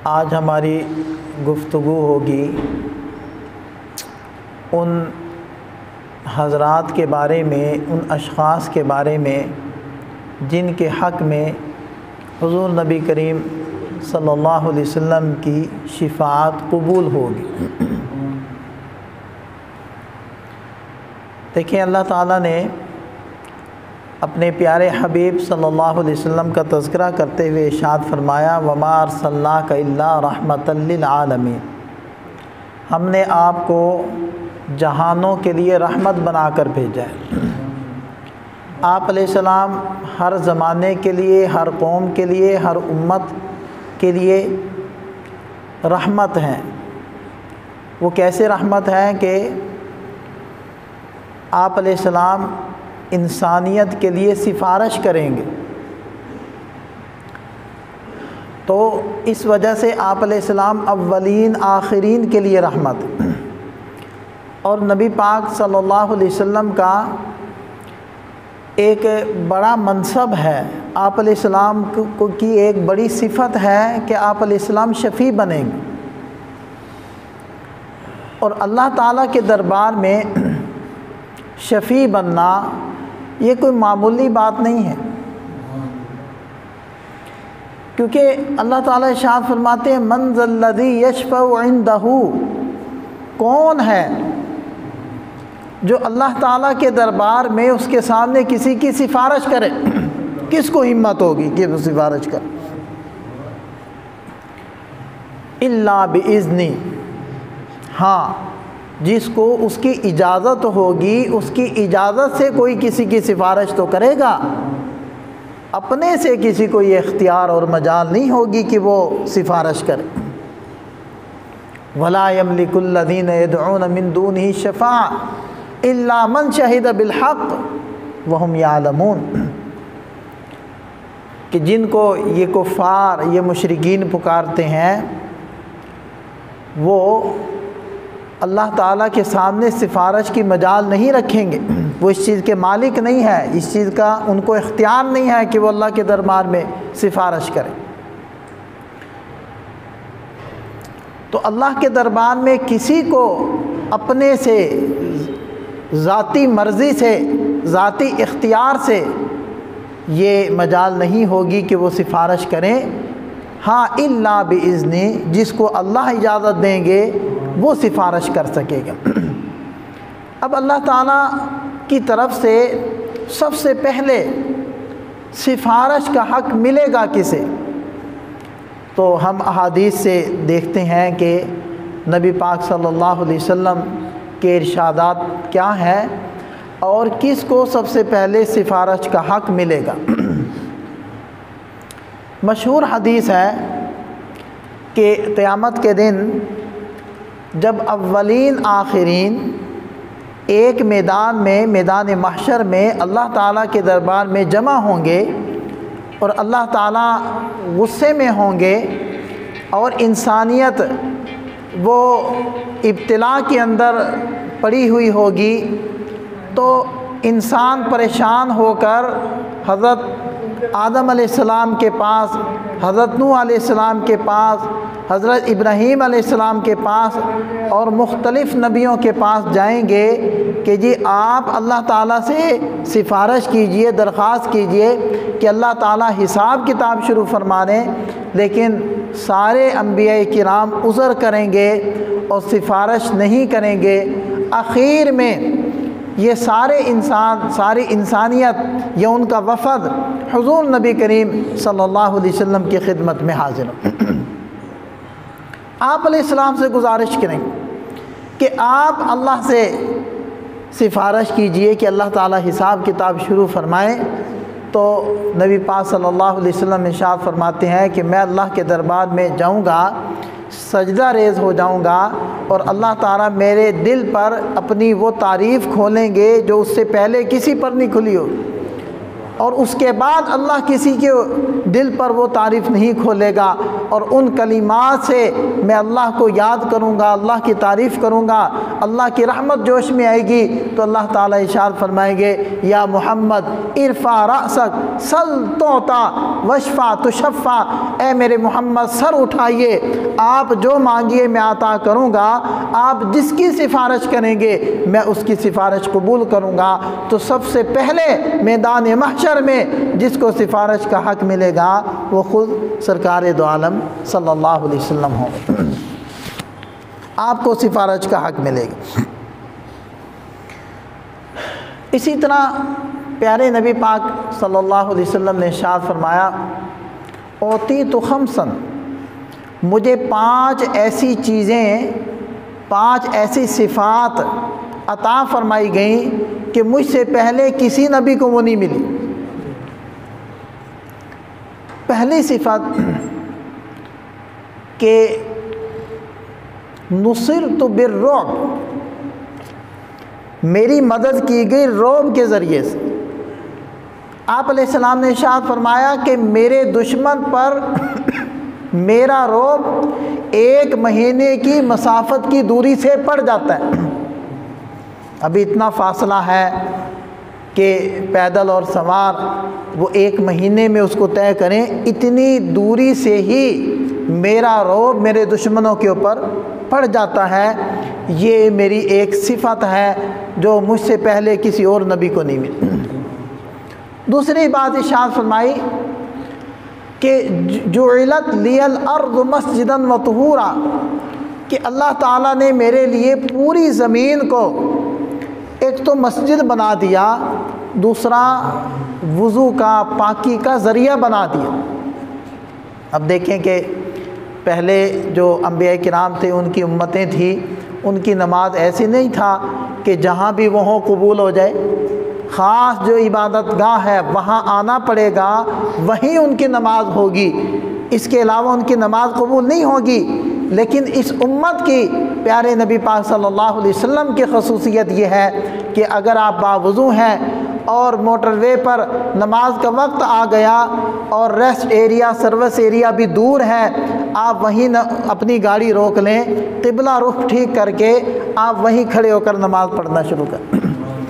آج ہماری گفتگو ہوگی ان حضرات کے بارے میں، ان اشخاص کے بارے میں جن کے حق میں حضور نبی کریم صلی اللہ علیہ وسلم کی شفاعت قبول ہوگی۔ دیکھیں، اللہ تعالیٰ نے اپنے پیارے حبیب صلی اللہ علیہ وسلم کا تذکرہ کرتے ہوئے ارشاد فرمایا، وَمَا أَرْسَلْنَاكَ إِلَّا رَحْمَةً لِّلْعَالَمِينَ، ہم نے آپ کو جہانوں کے لیے رحمت بنا کر بھیجا ہے۔ آپ علیہ السلام ہر زمانے کے لیے، ہر قوم کے لیے، ہر امت کے لیے رحمت ہیں۔ وہ کیسے رحمت ہیں کہ آپ علیہ السلام انسانیت کے لیے سفارش کریں گے، تو اس وجہ سے آپ علیہ السلام اولین آخرین کے لیے رحمت۔ اور نبی پاک صلی اللہ علیہ وسلم کا ایک بڑا منصب ہے، آپ علیہ السلام کی ایک بڑی صفت ہے کہ آپ علیہ السلام شفیع بنیں گے، اور اللہ تعالیٰ کے دربار میں شفیع بننا یہ کوئی معمولی بات نہیں ہے، کیونکہ اللہ تعالیٰ ارشاد فرماتے ہیں، من ذا الذی یشفع عندہ، کون ہے جو اللہ تعالیٰ کے دربار میں اس کے سامنے کسی کی سفارش کرے؟ کس کو ہمت ہوگی کہ وہ سفارش کرے؟ الا باذنی، ہاں جس کو اس کی اجازت ہوگی، اس کی اجازت سے کوئی کسی کی سفارش تو کرے گا، اپنے سے کسی کو یہ اختیار اور مجال نہیں ہوگی کہ وہ سفارش کرے۔ وَلَا يَمْلِكُ الَّذِينَ يَدْعُونَ مِن دُونِهِ الشَّفَاعَةَ إِلَّا مَنْ شَهِدَ بِالْحَقِّ وَهُمْ يَعْلَمُونَ، کہ جن کو یہ کفار، یہ مشرکین پکارتے ہیں، وہ اللہ تعالیٰ کے سامنے سفارش کی مجال نہیں رکھیں گے، وہ اس چیز کے مالک نہیں ہے، اس چیز کا ان کو اختیار نہیں ہے کہ وہ اللہ کے دربار میں سفارش کریں۔ تو اللہ کے دربار میں کسی کو اپنے سے، ذاتی مرضی سے، ذاتی اختیار سے یہ مجال نہیں ہوگی کہ وہ سفارش کریں، ہاں الا باذنی، جس کو اللہ اجازت دیں گے وہ سفارش کر سکے گا۔ اب اللہ تعالیٰ کی طرف سے سب سے پہلے سفارش کا حق ملے گا کسے؟ تو ہم احادیث سے دیکھتے ہیں کہ نبی پاک صلی اللہ علیہ وسلم کے ارشادات کیا ہیں اور کس کو سب سے پہلے سفارش کا حق ملے گا۔ مشہور حدیث ہے کہ قیامت کے دن جب اولین آخرین ایک میدان میں، میدان محشر میں اللہ تعالیٰ کے دربار میں جمع ہوں گے، اور اللہ تعالیٰ غصے میں ہوں گے، اور انسانیت وہ ابتلا کے اندر پڑی ہوئی ہوگی، تو انسان پریشان ہو کر حضرت آدم علیہ السلام کے پاس، حضرت نوح علیہ السلام کے پاس، حضرت ابراہیم علیہ السلام کے پاس اور مختلف نبیوں کے پاس جائیں گے کہ جی آپ اللہ تعالیٰ سے سفارش کیجئے، درخواست کیجئے کہ اللہ تعالیٰ حساب کتاب شروع فرما دیں، لیکن سارے انبیاء کرام عذر کریں گے اور سفارش نہیں کریں گے۔ آخر میں یہ سارے انسان، ساری انسانیت یا ان کا وفد حضور نبی کریم صلی اللہ علیہ وسلم کی خدمت میں حاضر ہو۔ آپ علیہ السلام سے گزارش کریں کہ آپ اللہ سے سفارش کیجئے کہ اللہ تعالیٰ حساب کتاب شروع فرمائیں، تو نبی پاک صلی اللہ علیہ وسلم ارشاد فرماتے ہیں کہ میں اللہ کے دربار میں جاؤں گا، سجدہ ریز ہو جاؤں گا، اور اللہ تعالیٰ میرے دل پر اپنی وہ تعریف کھولیں گے جو اس سے پہلے کسی پر نہیں کھلی ہو۔ اور اس کے بعد اللہ کسی کے دل پر وہ تعریف نہیں کھولے گا، اور ان کلمات سے میں اللہ کو یاد کروں گا، اللہ کی تعریف کروں گا، اللہ کی رحمت جوش میں آئے گی، تو اللہ تعالیٰ ارشاد فرمائیں گے یا محمد ارفع رأسک سل تعطا واشفع تشفع، اے میرے محمد سر اٹھائیے، آپ جو مانگیے میں عطا کروں گا، آپ جس کی سفارش کریں گے میں اس کی سفارش قبول کروں گا۔ تو سب سے پہلے میدان محشر میں جس کو سفارش کا حق ملے گا وہ خود سرکار دو عالم صلی اللہ علیہ وسلم ہوں، آپ کو سفارش کا حق ملے گا۔ اسی طرح پیارے نبی پاک صلی اللہ علیہ وسلم نے ارشاد فرمایا اوتیت خمسن، مجھے 5 ایسی چیزیں، 5 ایسی صفات عطا فرمائی گئیں کہ مجھ سے پہلے کسی نبی کو وہ نہیں ملی۔ پہلی صفت کہ نصرت بالرعب، میری مدد کی گئی رعب کے ذریعے سے۔ آپ علیہ السلام نے ارشاد فرمایا کہ میرے دشمن پر میرا رعب 1 مہینے کی مسافت کی دوری سے پڑ جاتا ہے۔ ابھی اتنا فاصلہ ہے کہ پیدل اور سوار وہ 1 مہینے میں اس کو طے کریں، اتنی دوری سے ہی میرا رعب میرے دشمنوں کے اوپر پڑ جاتا ہے۔ یہ میری ایک صفت ہے جو مجھ سے پہلے کسی اور نبی کو نہیں ملی۔ دوسری بات ارشاد فرمائی کہ جعلت لی الارض مسجدا وطہورا، کہ اللہ تعالیٰ نے میرے لیے پوری زمین کو ایک تو مسجد بنا دیا، دوسرا وضو کا، پاکی کا ذریعہ بنا دیا۔ اب دیکھیں کہ پہلے جو انبیاء کرام تھے، ان کی امتیں تھیں، ان کی نماز ایسی نہیں تھا کہ جہاں بھی وہ ہوں قبول ہو جائے، خاص جو عبادت گاہ ہے وہاں آنا پڑے گا، وہیں ان کی نماز ہوگی، اس کے علاوہ ان کی نماز قبول نہیں ہوگی۔ لیکن اس امت کی پیارے نبی پاک صلی اللہ علیہ وسلم کی خصوصیت یہ ہے کہ اگر آپ باوضو ہیں اور موٹر وے پر نماز کا وقت آ گیا اور ریسٹ ایریا، سروس ایریا بھی دور ہے، آپ وہیں اپنی گاڑی روک لیں، قبلہ رخ ٹھیک کر کے آپ وہیں کھڑے ہو کر نماز پڑھنا شروع کریں،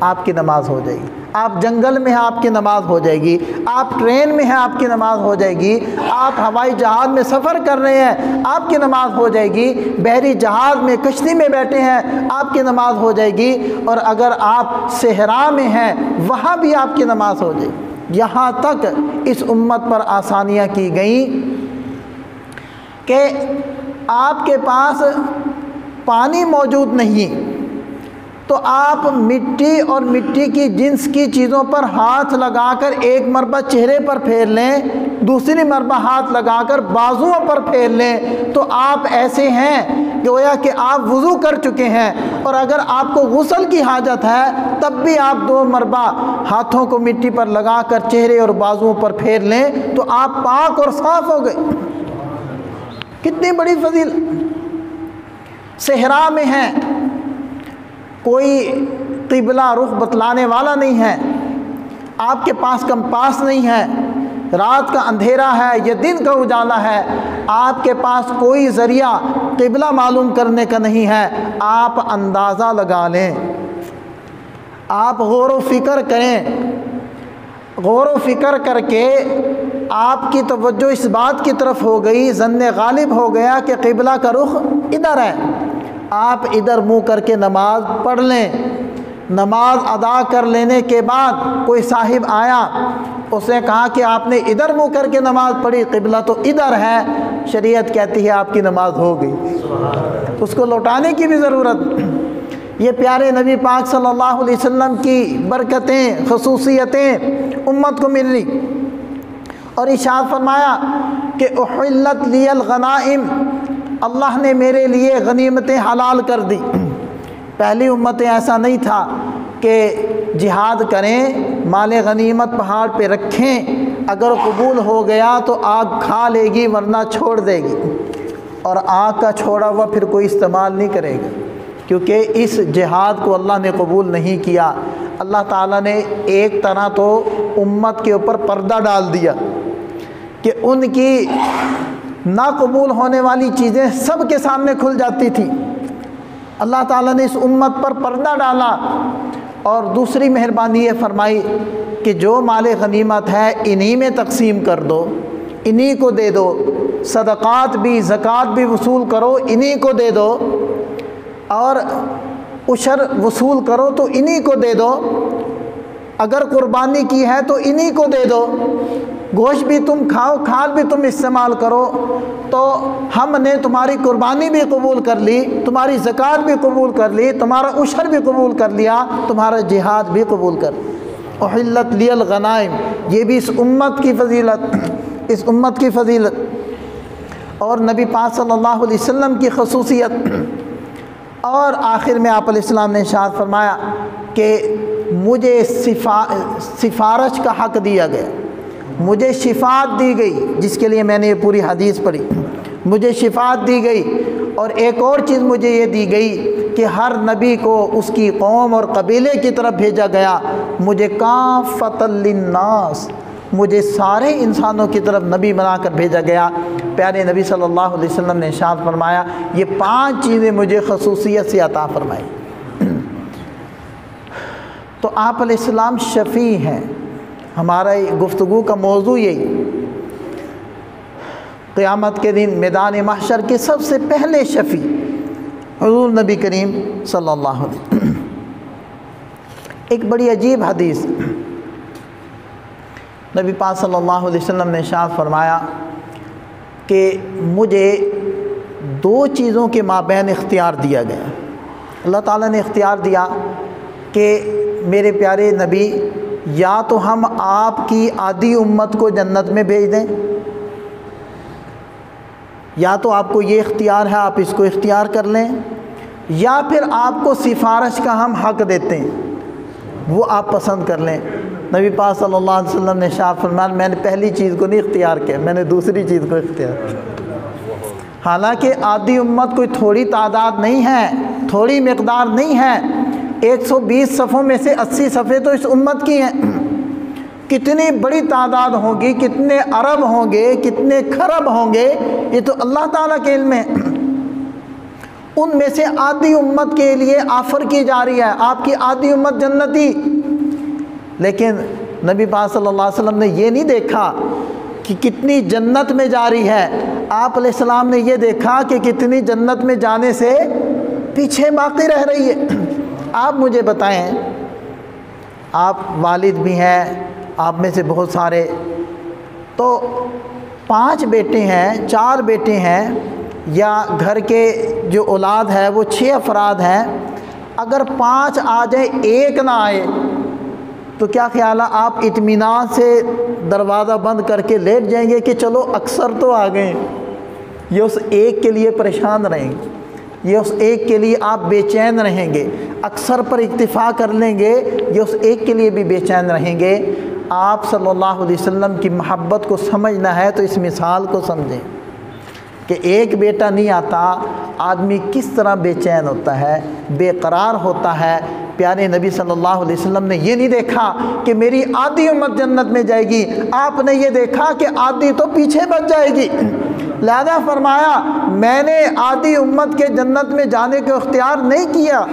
آپ کی نماز ہو جائے گی۔ آپ جنگل میں ہیں آپ کی نماز ہو جائے گی، آپ ٹرین میں ہیں آپ کی نماز ہو جائے گی، آپ ہوائی جہاز میں سفر کر رہے ہیں آپ کی نماز ہو جائے گی، بحری جہاز میں کشتی میں بیٹھے ہیں آپ کی نماز ہو جائے گی، اور اگر آپ صحرا میں ہیں وہاں بھی آپ کی نماز ہو جائے گی۔ یہاں تک اس امت پر آسانیاں کی گئیں کہ آپ کے پاس پانی موجود نہیں تو آپ مٹی اور مٹی کی جنس کی چیزوں پر ہاتھ لگا کر ایک مرتبہ چہرے پر پھیر لیں، دوسری مرتبہ ہاتھ لگا کر بازوؤں پر پھیر لیں، تو آپ ایسے ہیں کہ گویا کہ آپ وضو کر چکے ہیں، اور اگر آپ کو غسل کی حاجت ہے تب بھی آپ 2 مرتبہ ہاتھوں کو مٹی پر لگا کر چہرے اور بازوؤں پر پھیر لیں تو آپ پاک اور صاف ہو گئے۔ کتنی بڑی فضیلت۔ صحرا میں ہیں، کوئی قبلہ رخ بتلانے والا نہیں ہے، آپ کے پاس کمپاس نہیں ہے، رات کا اندھیرا ہے یا دن کا اجالا ہے، آپ کے پاس کوئی ذریعہ قبلہ معلوم کرنے کا نہیں ہے، آپ اندازہ لگا لیں، آپ غور و فکر کریں، غور و فکر کر کے آپ کی توجہ اس بات کی طرف ہو گئی، ظن غالب ہو گیا کہ قبلہ کا رخ ادھر ہے، آپ ادھر منہ کر کے نماز پڑھ لیں۔ نماز ادا کر لینے کے بعد کوئی صاحب آیا، اس نے کہا کہ آپ نے ادھر منہ کر کے نماز پڑھی، قبلہ تو ادھر ہے، شریعت کہتی ہے آپ کی نماز ہو گئی، اس کو لوٹانے کی بھی ضرورت۔ یہ پیارے نبی پاک صلی اللہ علیہ وسلم کی برکتیں، خصوصیتیں امت کو مل رہی۔ اور ارشاد فرمایا کہ احلت لی الغنائم، اللہ نے میرے لیے غنیمتیں حلال کر دی۔ پہلی امتیں ایسا نہیں تھا کہ جہاد کریں، مال غنیمت پہاڑ پہ رکھیں، اگر قبول ہو گیا تو آگ کھا لے گی ورنہ چھوڑ دے گی، اور آگ کا چھوڑا ہوا پھر کوئی استعمال نہیں کرے گا، کیونکہ اس جہاد کو اللہ نے قبول نہیں کیا۔ اللہ تعالیٰ نے ایک طرح تو امت کے اوپر پردہ ڈال دیا کہ ان کی ناقبول ہونے والی چیزیں سب کے سامنے کھل جاتی تھی۔ اللہ تعالیٰ نے اس امت پر پردہ ڈالا، اور دوسری مہربانی یہ فرمائی کہ جو مال غنیمت ہے انہی میں تقسیم کر دو، انہی کو دے دو، صدقات بھی زکوٰۃ بھی وصول کرو انہی کو دے دو، اور عشر وصول کرو تو انہی کو دے دو، اگر قربانی کی ہے تو انہی کو دے دو، گوشت بھی تم کھاؤ، کھال بھی تم استعمال کرو، تو ہم نے تمہاری قربانی بھی قبول کر لی، تمہاری زکوٰۃ بھی قبول کر لی، تمہارا عشر بھی قبول کر لیا، تمہارا جہاد بھی قبول کر لیا۔ احلت لی الغنائم، یہ بھی اس امت کی فضیلت، اس امت کی فضیلت اور نبی پاک صلی اللہ علیہ وسلم کی خصوصیت۔ اور آخر میں آپ علیہ السلام نے ارشاد فرمایا کہ مجھے سفارش کا حق دیا گیا، مجھے شفاعت دی گئی، جس کے لیے میں نے یہ پوری حدیث پڑھی، مجھے شفاعت دی گئی، اور ایک اور چیز مجھے یہ دی گئی کہ ہر نبی کو اس کی قوم اور قبیلے کی طرف بھیجا گیا، مجھے کافۃ للناس، مجھے سارے انسانوں کی طرف نبی بنا کر بھیجا گیا۔ پیارے نبی صلی اللہ علیہ وسلم نے ارشاد فرمایا یہ 5 چیزیں مجھے خصوصیت سے عطا فرمائی۔ تو آپ علیہ السلام شفیع ہیں، ہمارا گفتگو کا موضوع یہی، قیامت کے دن میدان محشر کے سب سے پہلے شفیع حضور نبی کریم صلی اللہ علیہ وسلم۔ ایک بڑی عجیب حدیث، نبی پاک صلی اللہ علیہ وسلم نے ارشاد فرمایا کہ مجھے 2 چیزوں کے مابین اختیار دیا گیا۔ اللہ تعالیٰ نے اختیار دیا کہ میرے پیارے نبی یا تو ہم آپ کی آدھی امت کو جنت میں بھیج دیں، یا تو آپ کو یہ اختیار ہے آپ اس کو اختیار کر لیں، یا پھر آپ کو سفارش کا ہم حق دیتے ہیں وہ آپ پسند کر لیں۔ نبی پاک صلی اللہ علیہ وسلم نے ارشاد فرمایا میں نے پہلی چیز کو نہیں اختیار کیا، میں نے دوسری چیز کو اختیار کیا۔ حالانکہ آدھی امت کوئی تھوڑی تعداد نہیں ہے، تھوڑی مقدار نہیں ہے، 120 صفوں میں سے 80 صفحے تو اس امت کی ہیں، کتنی بڑی تعداد ہوگی، کتنے ارب ہوں گے، کتنے کھرب ہوں گے، یہ تو اللہ تعالیٰ کے علم ہے۔ ان میں سے آدھی امت کے لیے آفر کی جا رہی ہے، آپ کی آدھی امت جنتی، لیکن نبی پاک صلی اللہ علیہ وسلم نے یہ نہیں دیکھا کہ کتنی جنت میں جا رہی ہے، آپ علیہ السلام نے یہ دیکھا کہ کتنی جنت میں جانے سے پیچھے باقی رہ رہی ہے۔ آپ مجھے بتائیں، آپ والد بھی ہیں، آپ میں سے بہت سارے، تو 5 بیٹے ہیں، 4 بیٹے ہیں، یا گھر کے جو اولاد ہے وہ 6 افراد ہیں، اگر 5 آ جائے 1 نہ آئے تو کیا خیال ہے آپ اطمینان سے دروازہ بند کر کے لیٹ جائیں گے کہ چلو اکثر تو آ گئے؟ یہ اس ایک کے لیے پریشان رہیں گے، یہ اس ایک کے لیے آپ بے چین رہیں گے، اکثر پر اکتفا کر لیں گے، یہ اس ایک کے لیے بھی بے چین رہیں گے۔ آپ صلی اللہ علیہ وسلم کی محبت کو سمجھنا ہے تو اس مثال کو سمجھیں کہ ایک بیٹا نہیں آتا، آدمی کس طرح بے چین ہوتا ہے، بے قرار ہوتا ہے۔ پیارے نبی صلی اللہ علیہ وسلم نے یہ نہیں دیکھا کہ میری آدھی امت جنت میں جائے گی، آپ نے یہ دیکھا کہ آدھی تو پیچھے بچ جائے گی، لہذا فرمایا میں نے آدھی امت کے جنت میں جانے کو اختیار نہیں کیا،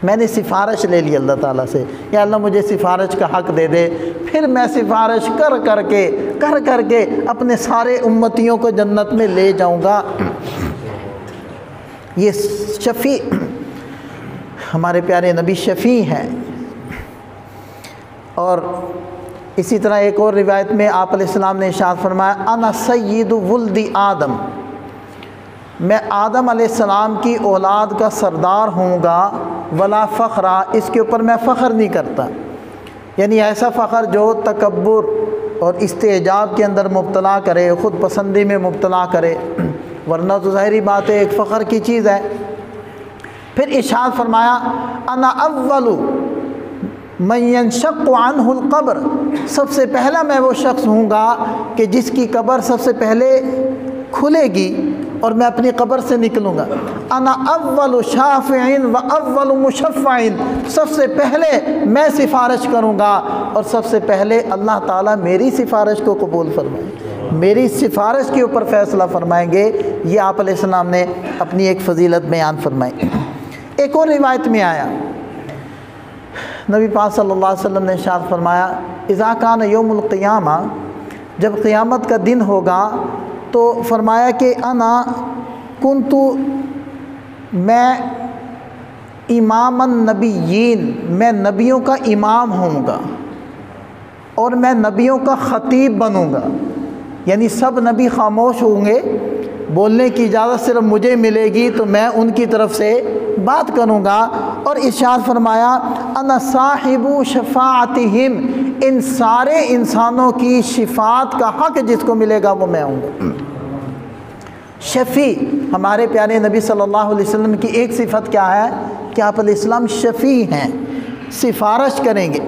میں نے سفارش لے لی اللہ تعالیٰ سے، یا اللہ مجھے سفارش کا حق دے دے، پھر میں سفارش کر کر کے اپنے سارے امتیوں کو جنت میں لے جاؤں گا۔ یہ شفیع، ہمارے پیارے نبی شفیع ہیں۔ اور اسی طرح ایک اور روایت میں آپ علیہ السلام نے ارشاد فرمایا انا سید ولد آدم، میں آدم علیہ السلام کی اولاد کا سردار ہوں گا، ولا فخرا، اس کے اوپر میں فخر نہیں کرتا، یعنی ایسا فخر جو تکبر اور استعجاب کے اندر مبتلا کرے، خود پسندی میں مبتلا کرے، ورنہ تو ظاہری بات ہے ایک فخر کی چیز ہے۔ پھر ارشاد فرمایا انا اول من ينشق عنہ القبر، سب سے پہلا میں وہ شخص ہوں گا کہ جس کی قبر سب سے پہلے کھلے گی، اور میں اپنی قبر سے نکلوں گا، انا اول شافعین و اول مشفعین، سب سے پہلے میں سفارش کروں گا اور سب سے پہلے اللہ تعالیٰ میری سفارش کو قبول فرمائیں گے، میری سفارش کے اوپر فیصلہ فرمائیں گے۔ یہ آپ علیہ السلام نے اپنی ایک فضیلت بیان فرمائی۔ ایک اور روایت میں آیا، نبی پاک صلی اللہ علیہ وسلم نے ارشاد فرمایا، اذا کان یوم القیامہ، جب قیامت کا دن ہوگا تو فرمایا کہ انا کنتو، میں امام النبیین، میں نبیوں کا امام ہوں گا اور میں نبیوں کا خطیب بنوں گا، یعنی سب نبی خاموش ہوں گے، بولنے کی اجازت صرف مجھے ملے گی تو میں ان کی طرف سے بات کروں گا۔ اور ارشاد فرمایا، انا صاحب شفاعتہم، ان سارے انسانوں کی شفاعت کا حق جس کو ملے گا وہ میں ہوں گا۔ شفیع، ہمارے پیارے نبی صلی اللہ علیہ وسلم کی ایک صفت کیا ہے کہ آپ علیہ السلام شفیع ہیں، سفارش کریں گے۔